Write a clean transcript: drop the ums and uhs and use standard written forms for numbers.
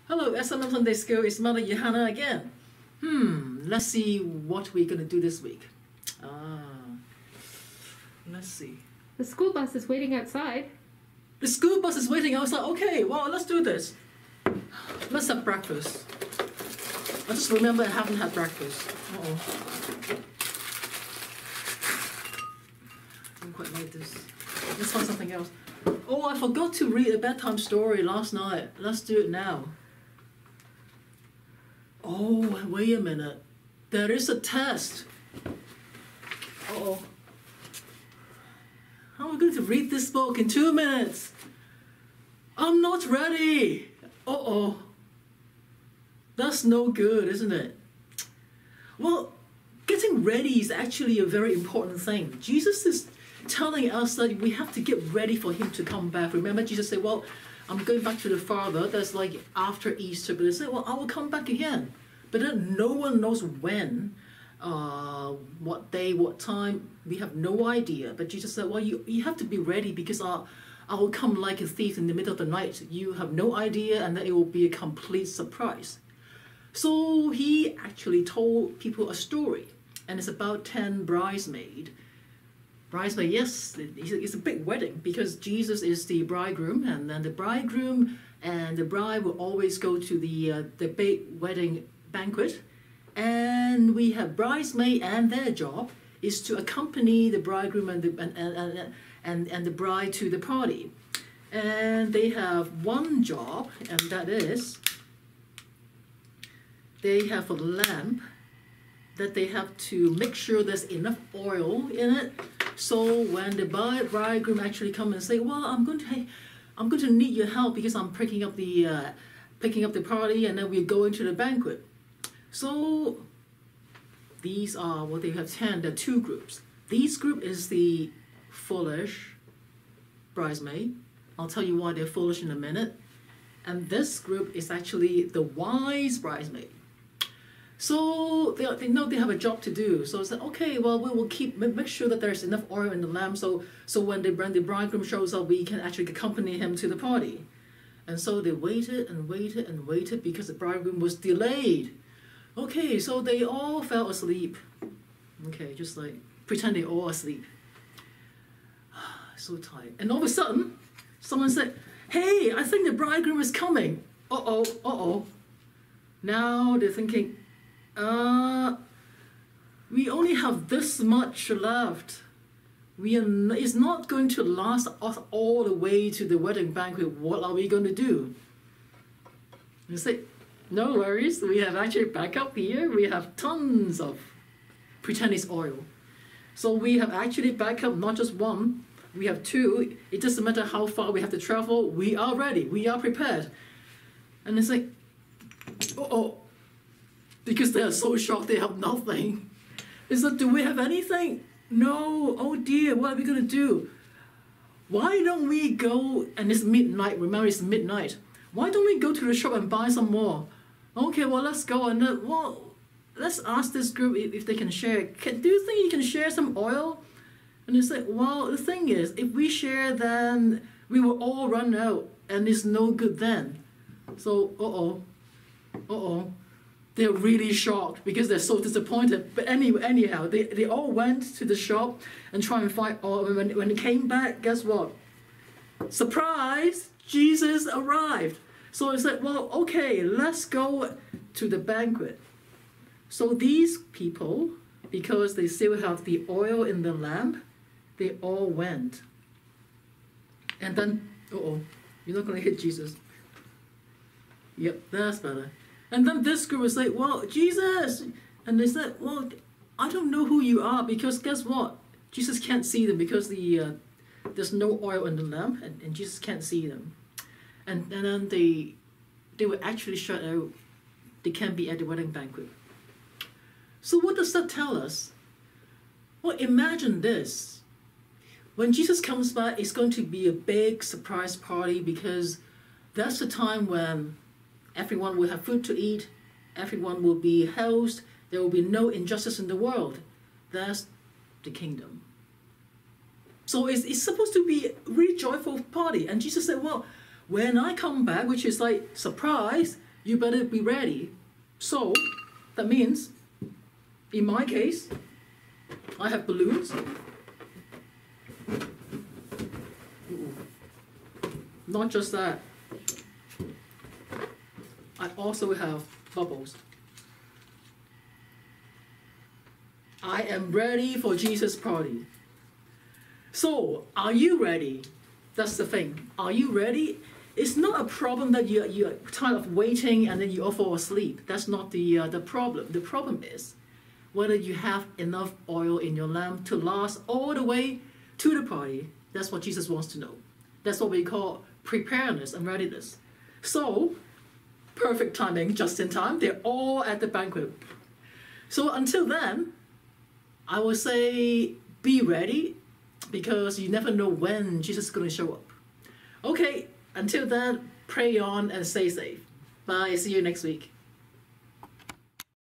Hello, SMM Sunday School, it's Mother Johanna again. Let's see what we're going to do this week. Let's see. The school bus is waiting outside. The school bus is waiting outside. Okay, well, let's do this. Let's have breakfast. I just remember I haven't had breakfast. I don't quite like this. Let's find something else. Oh, I forgot to read a bedtime story last night. Let's do it now. Oh, wait a minute. There is a test. Uh-oh. How am I going to read this book in 2 minutes? I'm not ready. Uh-oh. That's no good, isn't it? Well, getting ready is actually a very important thing. Jesus is telling us that we have to get ready for him to come back. Remember, Jesus said, well, I'm going back to the Father. That's like after Easter. But they said, well, I will come back again. But then no one knows when, what day, what time. We have no idea. But Jesus said, well, you have to be ready because I will come like a thief in the middle of the night. You have no idea, and then it will be a complete surprise. So he actually told people a story, and it's about 10 bridesmaids. Bridesmaid, yes, it's a big wedding because Jesus is the bridegroom, and then the bridegroom and the bride will always go to the big wedding banquet, and we have bridesmaid, and their job is to accompany the bridegroom and the bride to the party, and they have one job, and that is they have a lamp that they have to make sure there's enough oil in it. So when the bridegroom actually come and say, well, I'm going to need your help because I'm picking up the party, and then we're going to the banquet. So these are what they have 10. There are 2 groups. This group is the foolish bridesmaid. I'll tell you why they're foolish in a minute. And this group is actually the wise bridesmaid. So they know they have a job to do. So it's like, okay, well, we will make sure that there's enough oil in the lamp, so when the bridegroom shows up, we can actually accompany him to the party. And so they waited and waited and waited because the bridegroom was delayed. Okay, so they all fell asleep. Okay, just like pretend they're all asleep. So tired. And all of a sudden, someone said, hey, I think the bridegroom is coming. Uh-oh, uh-oh. Now they're thinking, we only have this much left. It's not going to last us all the way to the wedding banquet. What are we going to do? You say, no worries. We have actually backup here. We have tons of pretend it's oil. So we have actually backup not just one. We have 2. It doesn't matter how far we have to travel. We are ready. We are prepared. And it's like, uh-oh. Because they are so shocked they have nothing. It's like, do we have anything? No. Oh dear, what are we going to do? Why don't we go, and it's midnight, remember it's midnight. Why don't we go to the shop and buy some more? Okay, well, let's go, and then, well, let's ask this group if they can share. Do you think you can share some oil? And it's like, well, the thing is, if we share, then we will all run out, and it's no good then. So, uh-oh. They're really shocked because they're so disappointed. But anyhow, they all went to the shop and try and find oil. When they came back, guess what? Surprise! Jesus arrived. So it's like, well, okay, let's go to the banquet. So these people, because they still have the oil in the lamp, they all went. And then, uh-oh, you're not going to hit Jesus. Yep, that's better. And then this group was like, well, Jesus! And they said, well, I don't know who you are, because guess what? Jesus can't see them because there's no oil in the lamp, and Jesus can't see them. And then they were actually shut out. They can't be at the wedding banquet. So what does that tell us? Well, imagine this. When Jesus comes back, it's going to be a big surprise party, because that's the time when everyone will have food to eat, everyone will be housed, there will be no injustice in the world. That's the kingdom. So it's supposed to be a really joyful party. And Jesus said, well, when I come back, which is like surprise, you better be ready. So that means, in my case, I have balloons. Not just that, I also have bubbles. I am ready for Jesus' party. So, are you ready? That's the thing. Are you ready? It's not a problem that you're tired of waiting and then you all fall asleep. That's not the problem. The problem is whether you have enough oil in your lamp to last all the way to the party. That's what Jesus wants to know. That's what we call preparedness and readiness. So, perfect timing, just in time. They're all at the banquet. So until then, I would say be ready, because you never know when Jesus is going to show up. Okay, until then, pray on and stay safe. Bye, see you next week.